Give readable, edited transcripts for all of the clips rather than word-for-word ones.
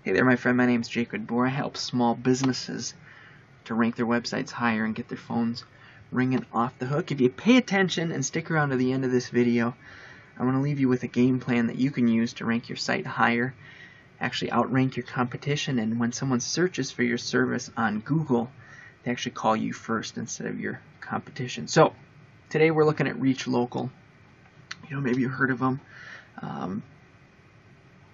Hey there, my friend. My name's Jake Woodbore. I help small businesses to rank their websites higher and get their phones ringing off the hook. If you pay attention and stick around to the end of this video, I'm going to leave you with a game plan that you can use to rank your site higher, actually outrank your competition, and when someone searches for your service on Google, they actually call you first instead of your competition. So today we're looking at Reachlocal. Maybe you've heard of them.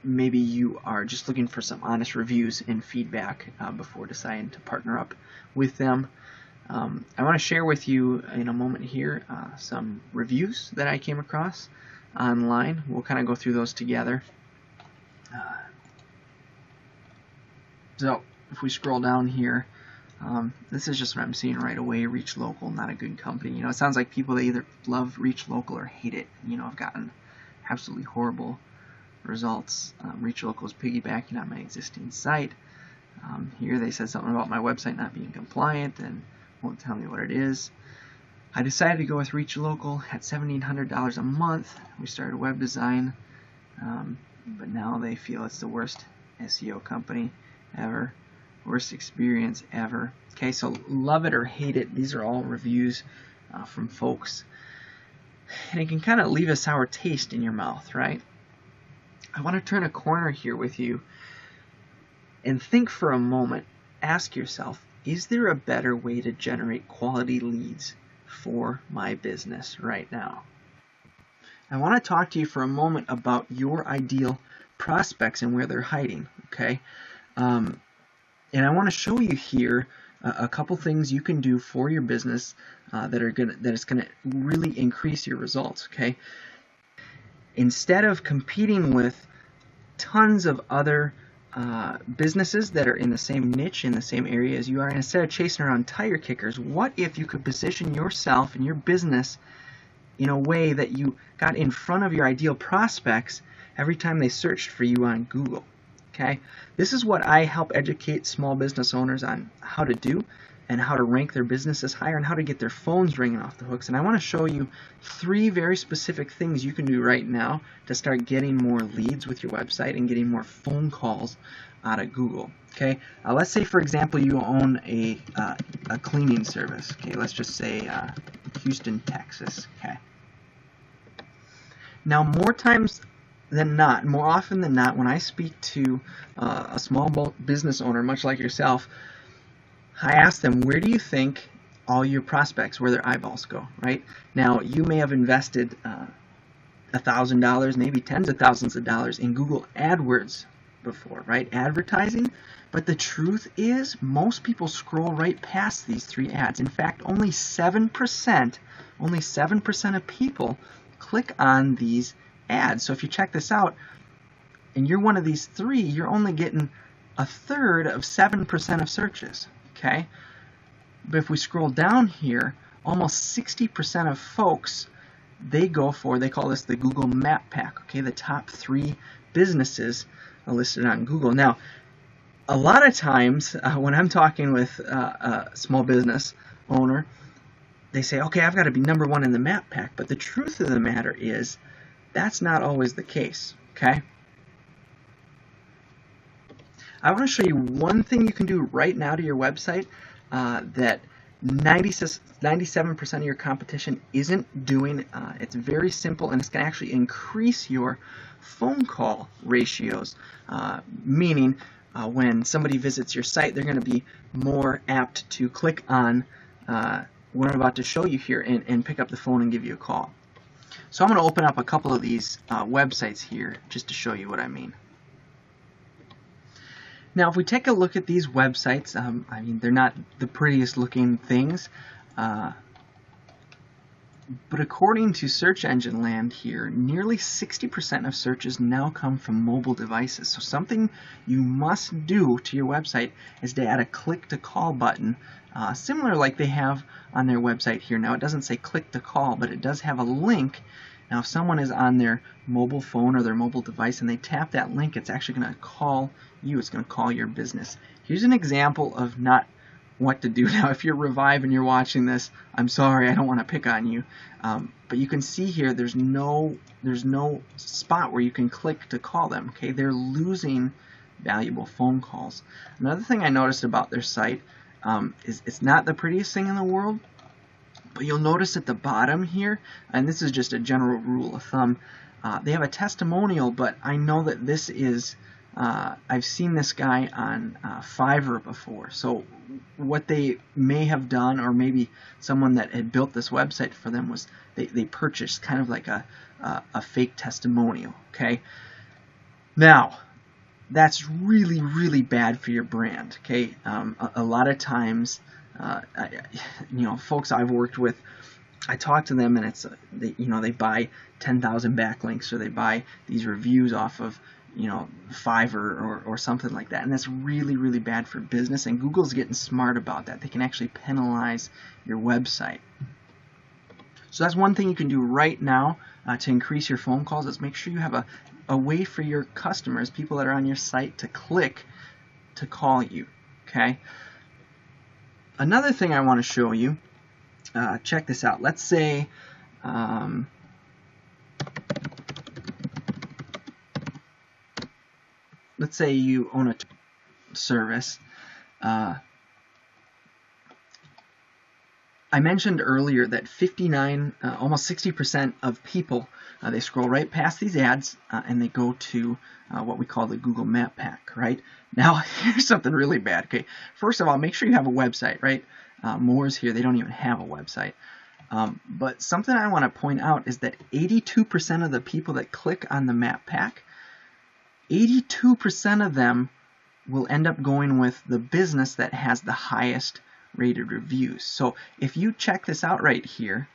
Maybe you are just looking for some honest reviews and feedback before deciding to partner up with them. I want to share with you in a moment here some reviews that I came across online. We'll kind of go through those together. So if we scroll down here, this is just what I'm seeing right away. Reachlocal, not a good company. It sounds like people that either love Reachlocal or hate it. I've gotten absolutely horrible results. Reachlocal is piggybacking on my existing site. Here they said something about my website not being compliant and won't tell me what it is. I decided to go with Reachlocal at $1,700 a month. We started web design, but now they feel it's the worst SEO company ever, worst experience ever. Okay, so love it or hate it. These are all reviews from folks, and it can kind of leave a sour taste in your mouth, right? I want to turn a corner here with you and think for a moment. Ask yourself, is there a better way to generate quality leads for my business right now? I want to talk to you for a moment about your ideal prospects and where they're hiding, okay? And I want to show you here a couple things you can do for your business that is going to really increase your results, okay? Instead of competing with tons of other businesses that are in the same niche, in the same area as you are, instead of chasing around tire kickers, what if you could position yourself and your business in a way that you got in front of your ideal prospects every time they searched for you on Google? Okay, this is what I help educate small business owners on how to do, and how to rank their businesses higher, and how to get their phones ringing off the hooks. And I want to show you 3 very specific things you can do right now to start getting more leads with your website and getting more phone calls out of Google. Okay, let's say, for example, you own a cleaning service. Okay, let's just say Houston, Texas. Okay. Now, more often than not, when I speak to a small business owner, much like yourself, I ask them, where do you think all your prospects, where their eyeballs go, right? Now, you may have invested $1,000, maybe tens of thousands of dollars in Google AdWords before, right? Advertising. But the truth is, most people scroll right past these 3 ads. In fact, only 7% of people click on these ads. So if you check this out, and you're one of these 3, you're only getting 1/3 of 7% of searches. Okay, but if we scroll down here, almost 60% of folks, they call this the Google Map Pack. Okay, the top 3 businesses are listed on Google. Now, a lot of times when I'm talking with a small business owner, they say, okay, I've got to be number 1 in the Map Pack. But the truth of the matter is, that's not always the case. Okay. I want to show you one thing you can do right now to your website that 97% of your competition isn't doing. It's very simple, and it's going to actually increase your phone call ratios, meaning when somebody visits your site, they're going to be more apt to click on what I'm about to show you here and pick up the phone and give you a call. So I'm going to open up a couple of these websites here just to show you what I mean. Now, if we take a look at these websites, they're not the prettiest looking things, but according to Search Engine Land here, nearly 60% of searches now come from mobile devices. So something you must do to your website is to add a click to call button, similar like they have on their website here. Now, it doesn't say click to call, but it does have a link. Now, if someone is on their mobile phone or their mobile device and they tap that link, it's actually going to call you. It's going to call your business. Here's an example of not what to do. Now, if you're Revive and you're watching this, I'm sorry, I don't want to pick on you. But you can see here there's no spot where you can click to call them. Okay, they're losing valuable phone calls. Another thing I noticed about their site is it's not the prettiest thing in the world, but you'll notice at the bottom here, and this is just a general rule of thumb, they have a testimonial, but I know that this is, I've seen this guy on Fiverr before. So what they may have done, or maybe someone that had built this website for them, was they purchased kind of like a fake testimonial. Okay. Now, that's really, really bad for your brand. Okay. A lot of times, folks I've worked with, I talk to them and it's they buy 10,000 backlinks, or they buy these reviews off of Fiverr or something like that, and that's really, really bad for business, and Google's getting smart about that. They can actually penalize your website. So that's one thing you can do right now to increase your phone calls, is make sure you have a way for your customers, people that are on your site, to click to call you. Okay. Another thing I want to show you, check this out. Let's say you own a service. I mentioned earlier that 59, almost 60% of people, they scroll right past these ads and they go to what we call the Google Map Pack, right? Now, here's something really bad. Okay, first of all, make sure you have a website, right? Moore's here, they don't even have a website. But something I want to point out is that 82% of the people that click on the Map Pack, 82% of them will end up going with the business that has the highest rated reviews. So if you check this out right here,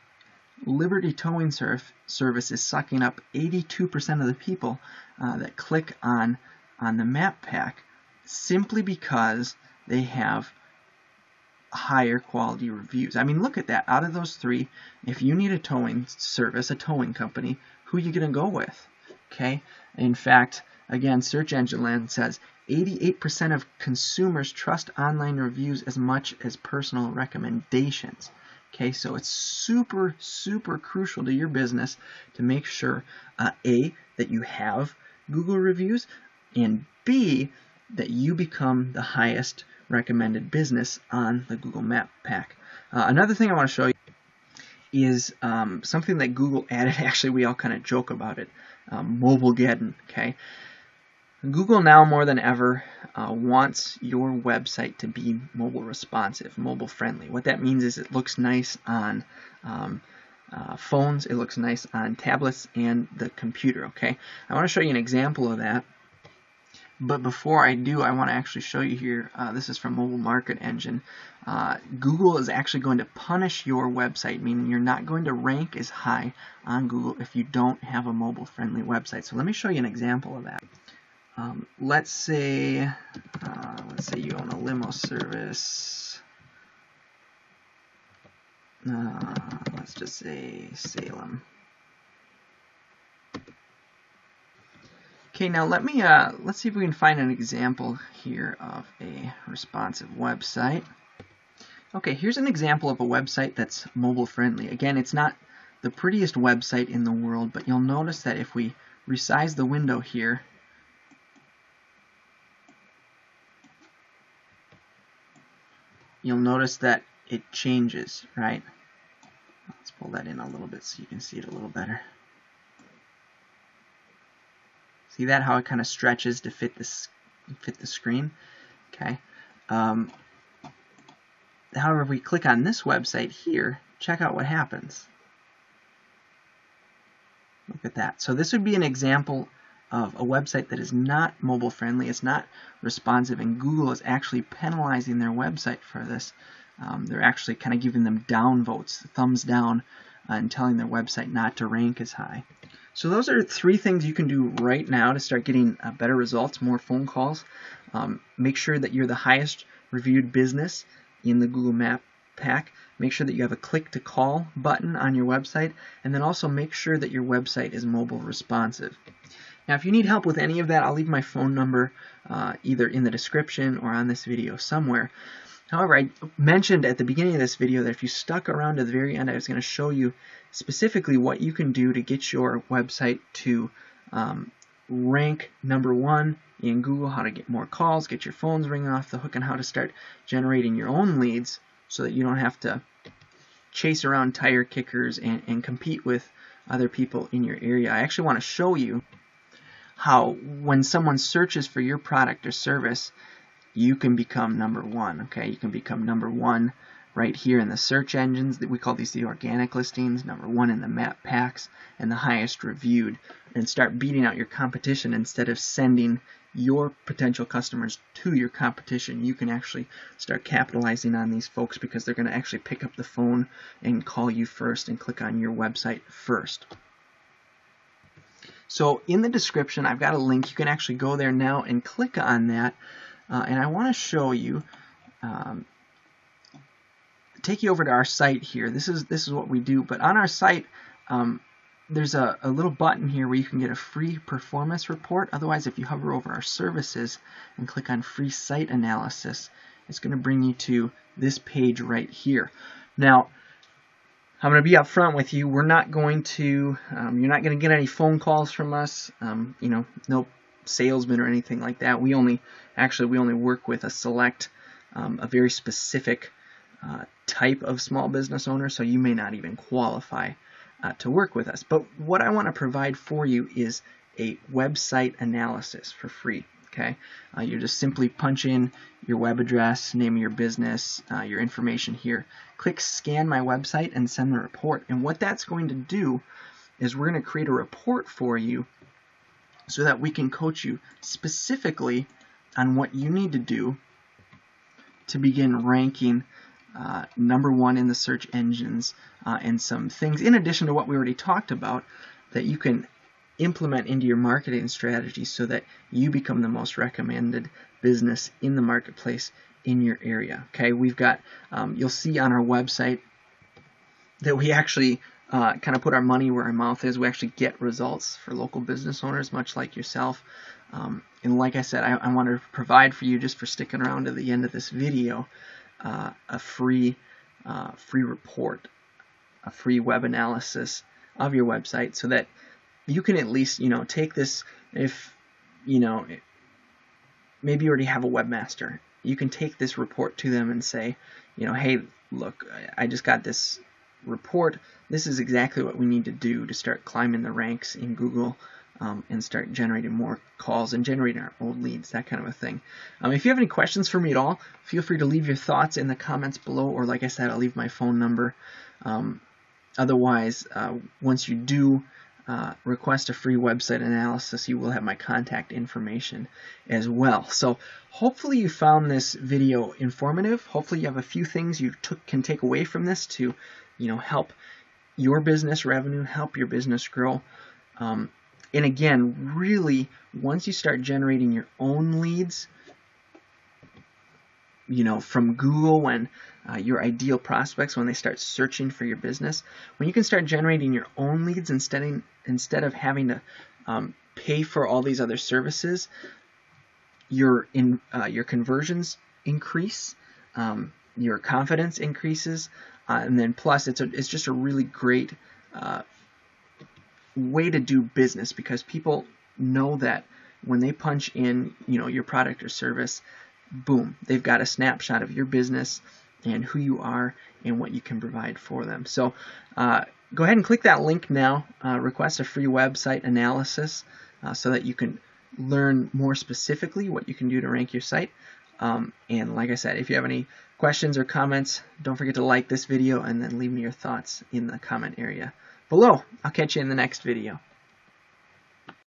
Liberty Towing Service is sucking up 82% of the people that click on the Map Pack, simply because they have higher quality reviews. I mean, look at that. Out of those three, if you need a towing service, a towing company, who are you going to go with? Okay. In fact, again, Search Engine Land says 88% of consumers trust online reviews as much as personal recommendations. Okay, so it's super, super crucial to your business to make sure, A, that you have Google reviews, and B, that you become the highest recommended business on the Google Map Pack. Another thing I want to show you is something that Google added. Actually, we all kind of joke about it. Mobilegeddon, okay? Google now more than ever wants your website to be mobile responsive, mobile friendly. What that means is it looks nice on phones, it looks nice on tablets and the computer. Okay, I want to show you an example of that. But before I do, I want to actually show you here. This is from Mobile Market Engine. Google is actually going to punish your website, meaning you're not going to rank as high on Google if you don't have a mobile friendly website. So let me show you an example of that. Let's say you own a limo service. Let's just say Salem. Okay, now let's see if we can find an example here of a responsive website. Okay, here's an example of a website that's mobile friendly. Again, it's not the prettiest website in the world, but you'll notice that if we resize the window here, you'll notice that it changes, right? Let's pull that in a little bit so you can see it a little better. See that, how it kind of stretches to fit the screen? Okay. However, if we click on this website here, check out what happens. Look at that. So this would be an example of a website that is not mobile friendly, it's not responsive, and Google is actually penalizing their website for this. They're actually kind of giving them downvotes, thumbs down, and telling their website not to rank as high. So those are 3 things you can do right now to start getting better results, more phone calls. Make sure that you're the highest reviewed business in the Google Map Pack. Make sure that you have a click to call button on your website, and then also make sure that your website is mobile responsive. Now, if you need help with any of that, I'll leave my phone number either in the description or on this video somewhere. However, I mentioned at the beginning of this video that if you stuck around to the very end, I was going to show you specifically what you can do to get your website to rank #1 in Google, how to get more calls, get your phones ringing off the hook, and how to start generating your own leads so that you don't have to chase around tire kickers and compete with other people in your area. I actually want to show you how when someone searches for your product or service, you can become #1. Okay, you can become #1 right here in the search engines. We call these the organic listings, #1 in the map packs, and the highest reviewed, and start beating out your competition. Instead of sending your potential customers to your competition, you can actually start capitalizing on these folks because they're going to actually pick up the phone and call you first and click on your website first. So in the description, I've got a link. You can actually go there now and click on that. And I want to show you, take you over to our site here. This is what we do. But on our site, there's a little button here where you can get a free performance report. Otherwise, if you hover over our services and click on free site analysis, it's going to bring you to this page right here. Now, I'm going to be upfront with you. We're not going to, you're not going to get any phone calls from us. No salesman or anything like that. We only work with a select, a very specific type of small business owner, so you may not even qualify to work with us. But what I want to provide for you is a website analysis for free. Okay, you just simply punch in your web address, name of your business, your information here. Click scan my website and send the report. And what that's going to do is we're going to create a report for you so that we can coach you specifically on what you need to do to begin ranking #1 in the search engines, and some things in addition to what we already talked about that you can implement into your marketing strategy so that you become the most recommended business in the marketplace in your area. Okay, we've got, you'll see on our website that we actually kind of put our money where our mouth is. We actually get results for local business owners, much like yourself. And like I said, I want to provide for you, just for sticking around to the end of this video, a free report, a free web analysis of your website, so that you can at least, take this. If maybe you already have a webmaster, you can take this report to them and say, hey, look, I just got this report. This is exactly what we need to do to start climbing the ranks in Google, and start generating more calls and generating our old leads, that kind of a thing. If you have any questions for me at all, feel free to leave your thoughts in the comments below, or like I said, I'll leave my phone number. Otherwise, once you do request a free website analysis, you will have my contact information as well. So hopefully you found this video informative. Hopefully you have a few things you can take away from this to help your business revenue, help your business grow. And again, really, once you start generating your own leads, from Google, when your ideal prospects, when they start searching for your business, when you can start generating your own leads instead of having to pay for all these other services, your conversions increase, your confidence increases, and then plus it's just a really great way to do business, because people know that when they punch in your product or service, boom, they've got a snapshot of your business and who you are and what you can provide for them. So go ahead and click that link now, request a free website analysis, so that you can learn more specifically what you can do to rank your site. And like I said, if you have any questions or comments, don't forget to like this video and then leave me your thoughts in the comment area below. I'll catch you in the next video.